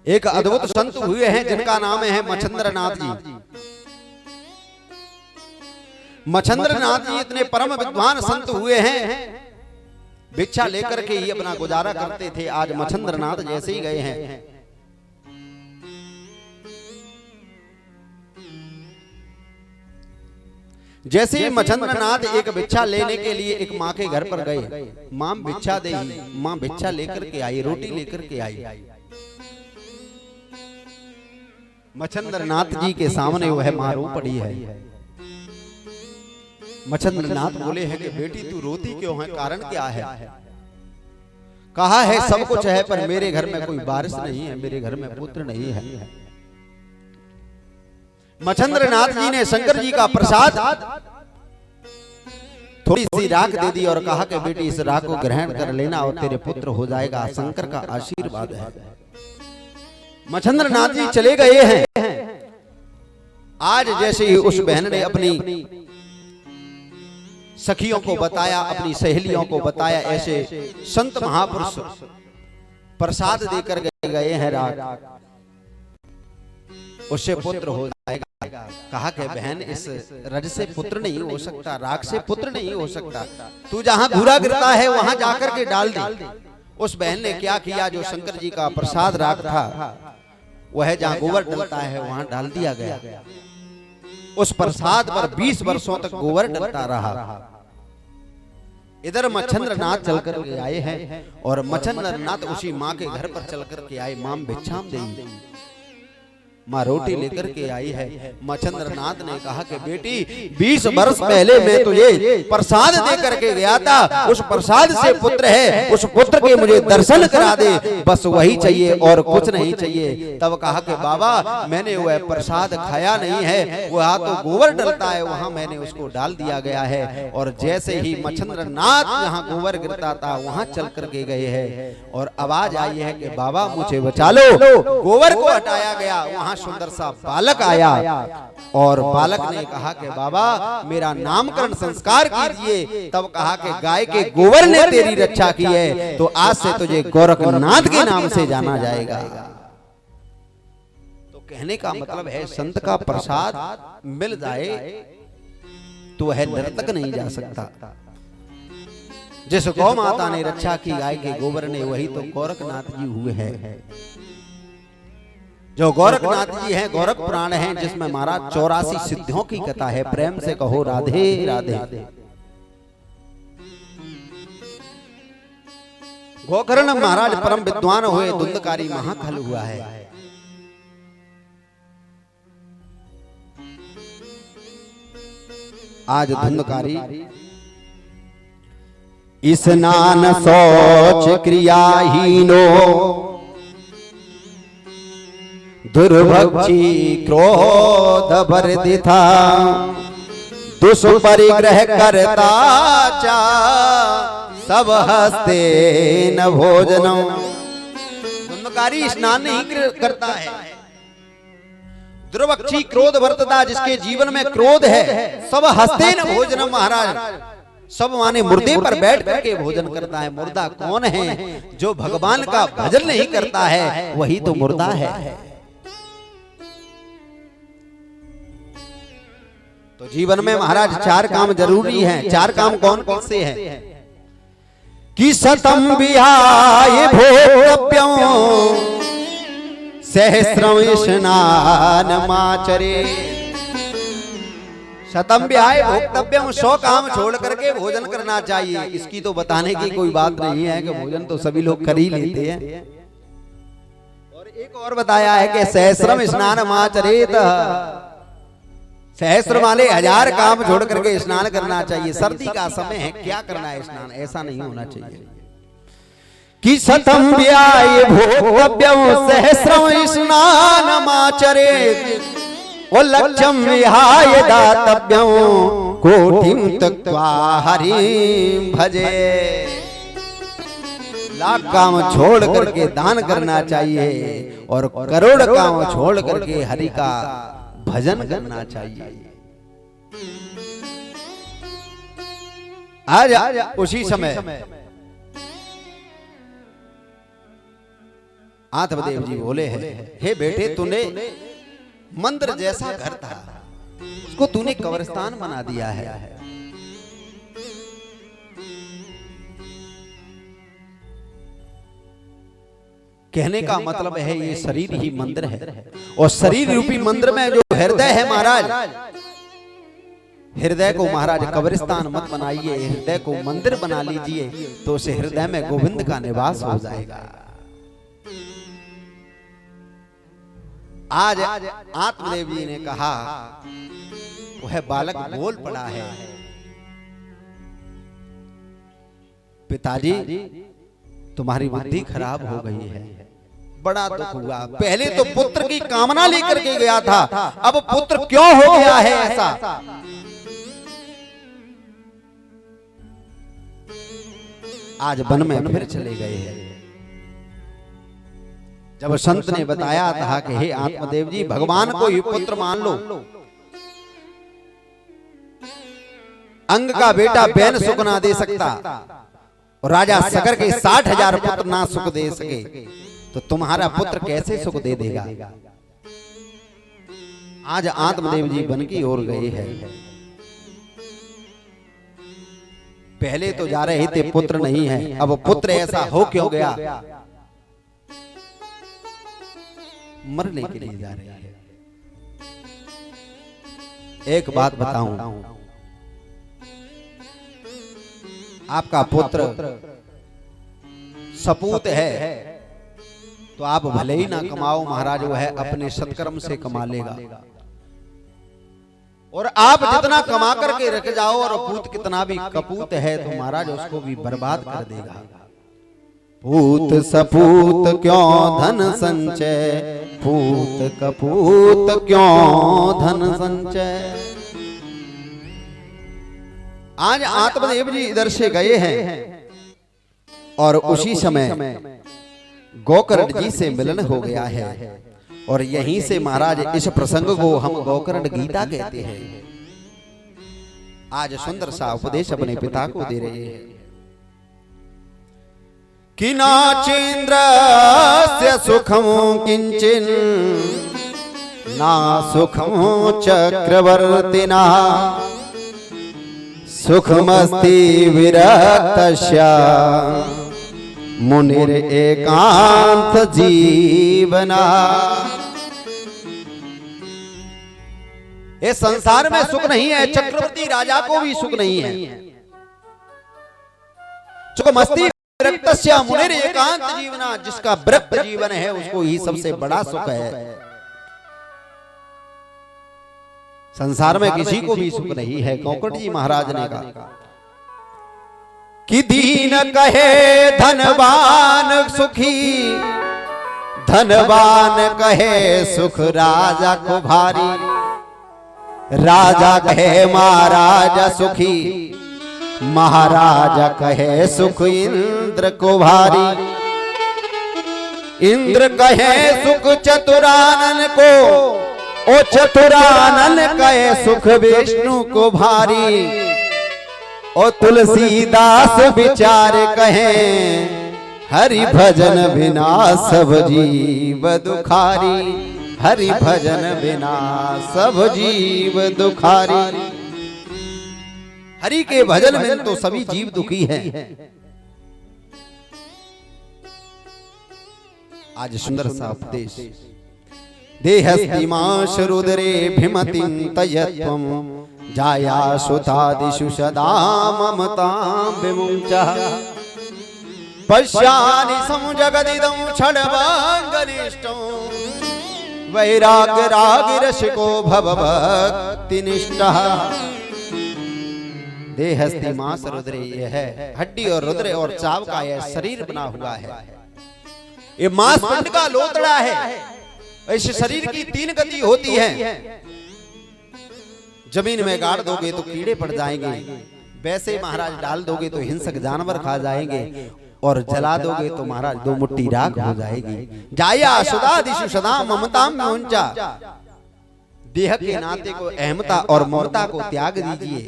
एक अद्भुत संत हुए हैं जिनका नाम है मच्छंद्रनाथ जी। मच्छंद्रनाथ जी इतने परम विद्वान संत हुए हैं, भिक्षा लेकर के ही अपना गुजारा करते थे। आज मच्छंद्रनाथ जैसे ही गए हैं, जैसे ही मच्छंद्रनाथ एक भिक्षा लेने के लिए एक माँ के घर पर गए, माँ भिक्षा दे, माँ भिक्षा लेकर के आई, रोटी लेकर के आई। मच्छंद्रनाथ जी के सामने वह माँ रो पड़ी है। मच्छंद्रनाथ बोले हैं कि बेटी तू रोती क्यों है, कारण क्या है? कहा है सब कुछ है पर मेरे घर में कोई वारिस नहीं है, मेरे घर में पुत्र नहीं है। मच्छंद्रनाथ जी ने शंकर जी का प्रसाद थोड़ी सी राख दे दी और कहा कि बेटी इस राख को ग्रहण कर लेना और तेरे पुत्र हो जाएगा, शंकर का आशीर्वाद है। मच्छंद्रनाथ जी चले गए हैं। आज जैसे ही उस बहन ने अपनी सखियों को बताया, अपनी सहेलियों को बताया, ऐसे संत महापुरुष प्रसाद देकर गए हैं राख, उससे पुत्र हो जाएगा। कहा कि बहन इस रज से पुत्र नहीं हो सकता, राख से पुत्र नहीं हो सकता, तू जहां घूरा गिरता है वहां जाकर के डाल दे। उस बहन ने क्या किया, जो शंकर जी का प्रसाद राख था वह जहां गोबर डलता है वहां डाल दिया गया। उस प्रसाद पर 20 वर्षों तक गोबर डलता रहा। इधर मच्छंद्रनाथ चल कर के आए हैं और मच्छंद्रनाथ उसी माँ के घर पर चल कर के आए। माँ भिक्षाम देई, माँ रोटी लेकर के आई है। मच्छंद्रनाथ ने कहा कि बेटी 20 वर्ष पहले मैं तुझे प्रसाद दे करके गया था, उस प्रसाद से पुत्र है, उस पुत्र के मुझे दर्शन करा दे, बस वही चाहिए और कुछ नहीं चाहिए। तब कहा कि बाबा मैंने वह प्रसाद खाया नहीं है, वहाँ तो गोबर डलता है वहां मैंने उसको डाल दिया गया है। और जैसे ही मच्छंद्रनाथ जहाँ गोबर गिरता था वहां चल करके गए हैं और आवाज आई है कि बाबा मुझे बचा लो। गोबर को हटाया गया, वहां सुंदर सा बालक आया और बालक ने कहा कि बाबा मेरा नामकरण संस्कार कीजिए। तब कहा कि गाय के गोबर ने तेरी रक्षा की है तो आज से तुझे गोरखनाथ के नाम से जाना जाएगा। तो कहने का मतलब है संत का प्रसाद मिल जाए तो वह नर्तक नहीं जा सकता। जिस गौ माता ने रक्षा की गाय के गोबर ने, वही तो गोरखनाथ जी हुए हैं। जो गोरखनाथ जी हैं गोरख पुराण हैं, जिसमें महाराज 84 सिद्धियों की कथा है। प्रेम से कहो राधे राधे। गोकर्ण महाराज परम विद्वान हुए, धुंधकारी महाकाल हुआ है। आज धुंधकारी स्नान शौच क्रियाहीनो दुर्भक्षी क्रोध वर्धिता दुष्परिग्रह करता चा सब हस्ते न भोजनम। धुंधकारी स्नान नहीं करता है, दुर्भक्षी क्रोध वर्तता, जिसके जीवन में क्रोध है, सब हस्ते न भोजनम। महाराज सब माने मुर्दे पर बैठ करके भोजन करता है। मुर्दा कौन है? जो भगवान का भजन नहीं करता है वही तो मुर्दा है। तो जीवन में महाराज 4 काम जरूरी हैं। 4 काम कौन कौन से हैं? कि शतम विहाय भोक्तव्यं सहस्रम स्नानमाचरे। शतम विहाय भोक्तव्यं, 100 काम छोड़ करके भोजन करना चाहिए। इसकी तो बताने की कोई बात नहीं है कि भोजन तो सभी लोग कर ही लेते हैं। और एक और बताया है कि सहस्रम स्नानमाचरेत, सहस्र वाले 1000 काम छोड़ करके स्नान करना चाहिए। सर्दी का समय है, क्या करना है स्नान, ऐसा नहीं होना चाहिए। कि शतम व्याय भोक्तव्यं सहस्रम स्नानमाचरेत् ओ लक्ष्यं विहाय दातव्यं कोटिं त्यक्त्वा हरिं भजे। लाख काम छोड़ करके दान करना चाहिए और करोड़ काम छोड़ करके हरि का भजन करना चाहिए। आज उसी समय आत्मदेव जी बोले हैं, हे बेटे, तूने मंदिर जैसा घर था उसको तूने कब्रिस्तान बना दिया है। कहने का मतलब है ये शरीर ही मंदिर है, और शरीर रूपी मंदिर में जो हृदय है महाराज, हृदय को महाराज कब्रिस्तान मत बनाइए, हृदय को मंदिर बना लीजिए, तो उस हृदय में गोविंद का निवास हो जाएगा। आज आत्मदेव जी ने कहा, वह बालक बोल पड़ा है, पिताजी तुम्हारी बुद्धि खराब हो गई है। बड़ा दुख हुआ। पहले तो पुत्र की कामना लेकर के गया था, अब पुत्र क्यों हो गया है ऐसा? आज वन में फिर चले गए हैं। जब संत ने बताया था कि हे आत्मदेव जी, भगवान को ही पुत्र मान लो, अंग का बेटा बैन सुख ना दे सकता, और राजा सगर के 60,000 पुत्र ना सुख दे सके, तो तुम्हारा पुत्र कैसे सुख दे देगा? आज आत्मदेव जी वन की ओर गए हैं। पहले तो जा रहे थे पुत्र नहीं है, अब पुत्र ऐसा हो क्यों गया? मरने के लिए जा रहे हैं। एक बात बताऊं, आपका पुत्र सपूत है तो आप भले ही ना कमाओ महाराज, वो है अपने सत्कर्म से कमा लेगा। और आप जितना कमा करके रख जाओ और पूत कितना भी कपूत है तो महाराज उसको भी बर्बाद कर देगा। पूत सपूत क्यों धन संचय, पूत कपूत क्यों धन संचय। आज आत्मदेव जी इधर से गए हैं और उसी समय गोकर्ण जी से मिलन हो गया है, और यहीं से महाराज इस प्रसंग को हम गोकर्ण गीता कहते हैं। आज सुंदर सा उपदेश अपने पिता को दे रहे हैं कि नाचेन्द्रस्य सुखं किंचिन ना सुखं चक्रवर्तिना, सुखमस्ति विरक्तस्य मुनिर एकांत जीवना। इस संसार में सुख नहीं है, चक्रवर्ती राजा को भी सुख नहीं है। सुखमस्ति विरक्तस्य मुनिर एकांत जीवना, जिसका विरक्त जीवन है उसको ही सबसे बड़ा सुख है। संसार में किसी को भी सुख नहीं है। गोकर्ण जी महाराज ने कहा कि दीन कहे धनवान सुखी, धनवान कहे सुख राजा को भारी, राजा कहे महाराजा सुखी, महाराजा कहे सुख इंद्र को भारी, इंद्र कहे सुख चतुरानन को, ओ चतुरानन कहे सुख विष्णु को भारी, ओ तुलसीदास विचार कहे हरि भजन बिना सब जीव दुखारी, हरि भजन बिना सब जीव दुखारी। हरि के भजन में तो सभी जीव दुखी हैं। आज सुंदर सा उपदेश, देहस्तिमाश रुद्रे भिमतिं तयत्वं, जाया सुतादिषु सदा ममतां विमुञ्चः, पश्यानि समजगदिदं क्षणभङ्गनिष्ठं, वैराग्य रागिरसिको भवभक्तिनिष्ठः। देहस्तिमास रुद्रे, ये है हड्डी और रुद्र और चाव का यह शरीर बना हुआ है। ये मांस पिंड का लोतड़ा है। इस शरीर की 3 गति होती है। जमीन में गाड़ दोगे तो कीड़े पड़ जाएंगे, वैसे महाराज डाल दोगे तो हिंसक जानवर खा जाएंगे, और जला दोगे तो महाराज 2 मुट्ठी राख हो जाएगी। जाया सुदादिशु सदा ममतां विमुञ्चा, देह के नाते को अहमता और ममता को त्याग दीजिए।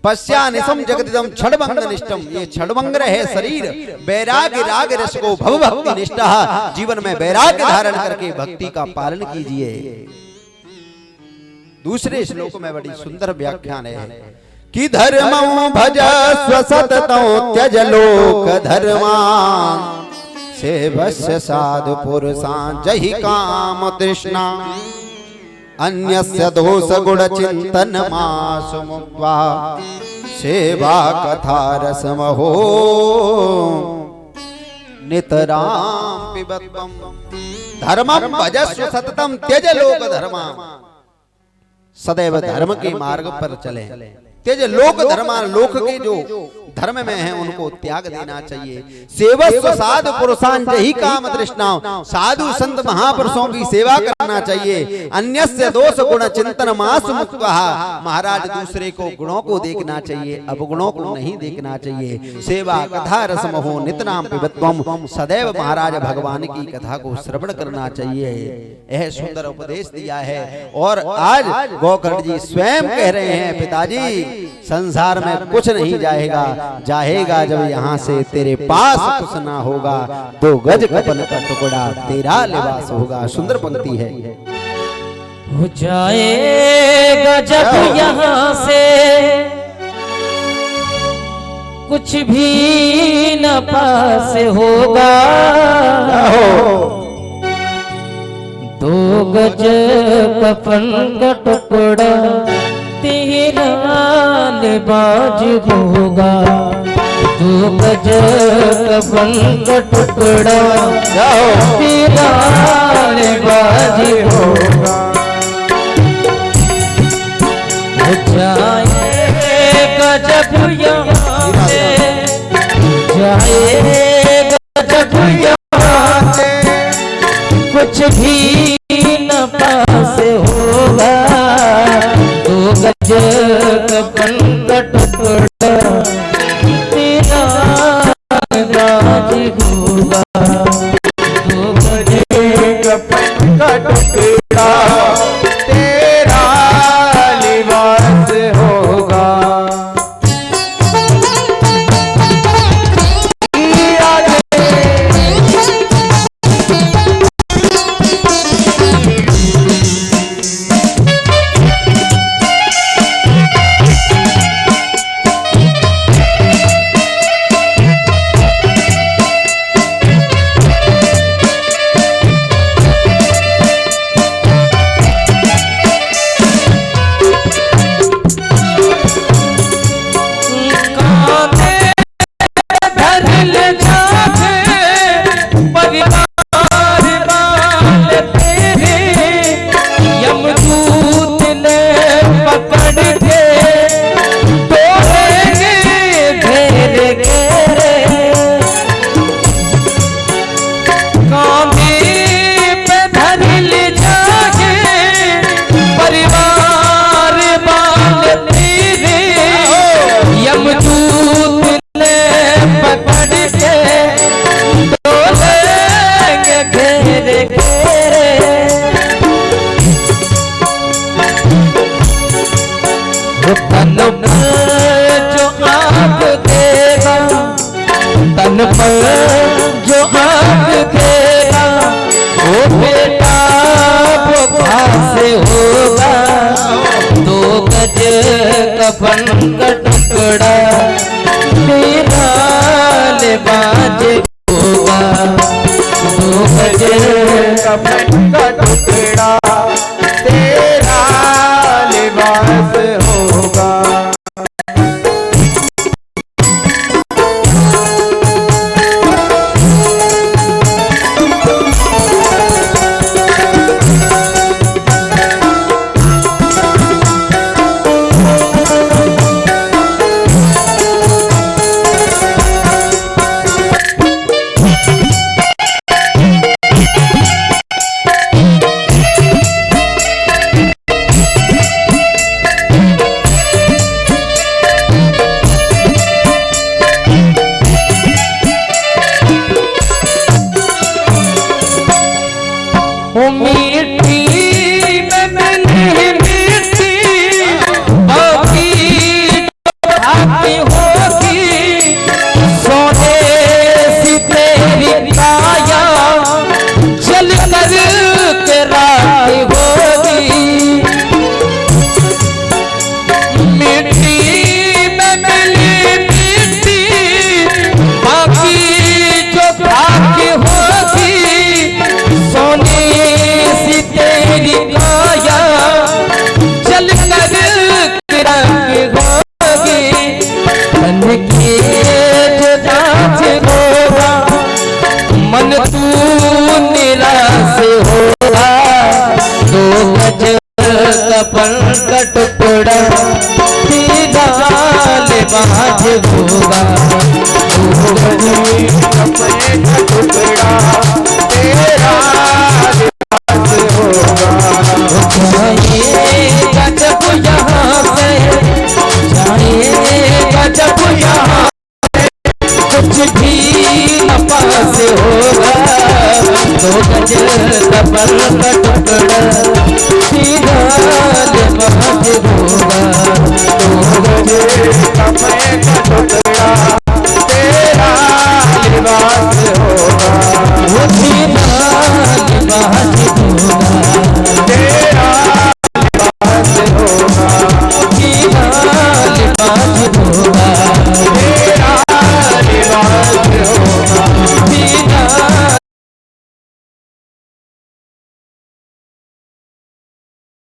पश्यानिशम जगदिदम छड़भंग निष्ठम, ये छड़भंग है शरीर। वैराग्य राग रस को भव भक्ति निष्ठा, जीवन में वैराग्य धारण करके भक्ति का पालन कीजिए। दूसरे श्लोक में बड़ी सुंदर व्याख्यान है कि धर्मं भजस्व सततं त्यज लोक धर्मान्, सेवस्य साधु पुरुषान् जहि काम तृष्णा, अन्यस्य दोष गुण चिंतन मासु मुक्त्वा, सेवा कथा रसमहो नितरां पिबत्वम्। धर्मं भजस्व सततं त्यज लोक धर्मान्, सदैव धर्म के मार्ग पर चले। त्यज लोक धर्मान, लोक के जो धर्म में है उनको त्याग देना चाहिए। सेवस्व साधु पुरुषान जहि काम तृष्णाओं, साधु संत महापुरुषों की सेवा करना चाहिए। अन्यस्य दोष गुण चिंतन मासु मुक्त्वा, महाराज दूसरे को गुणों को देखना चाहिए, अवगुणों को नहीं देखना चाहिए। सेवा कथा रसमहो नितनाम पिबत्वम, सदैव महाराज भगवान की कथा को श्रवण करना चाहिए। यह सुंदर उपदेश दिया है। और आज गोकर्ण जी स्वयं कह रहे हैं, पिताजी संसार में कुछ नहीं जाएगा, जाएगा जब यहाँ से तेरे पास कुछ ना होगा, 2 गज कफन का टुकड़ा तेरा लिबास होगा। सुंदर पंक्ति है। हो जाएगा जब यहाँ से कुछ भी न पास होगा, 2 गज कफन का टुकड़ा तेरा लिबाज होगा, 2 गज कफन का टुकड़ा तेरा लिबाज होगा। हो जाएगा जब यहाँ से, जाएगा जब यहाँ से कुछ भी न पास होगा, 2 गज कफन का टुकड़ा तेरा लिबाज होगा, 2 गज कफन का टुकड़ा तेरा लिबास होगा। तन पर जो आग देगा वो बेटा बुखा से होगा, 2 गज कफन का टुकड़ा तेरा लिबाज होगा, 2 गज कफन का टुकड़ा तेरा लिबास होगा। कर के रात होगी मीठी में मिली मीठी बाकी जो बाकी होगी सोने सी तेरी काया चल कर रंग होगी तन के जो जांच होगा मन तू निराश होगा दो गज कपन का टुकड़ा डाल बाज होगा दो गज कपन का टुकड़ा तेरा जाएगा जब यहाँ से जाएगा जब यहाँ कुछ भी न पास होगा दो गज कपन का टुकड़ा सीधा बाज होगा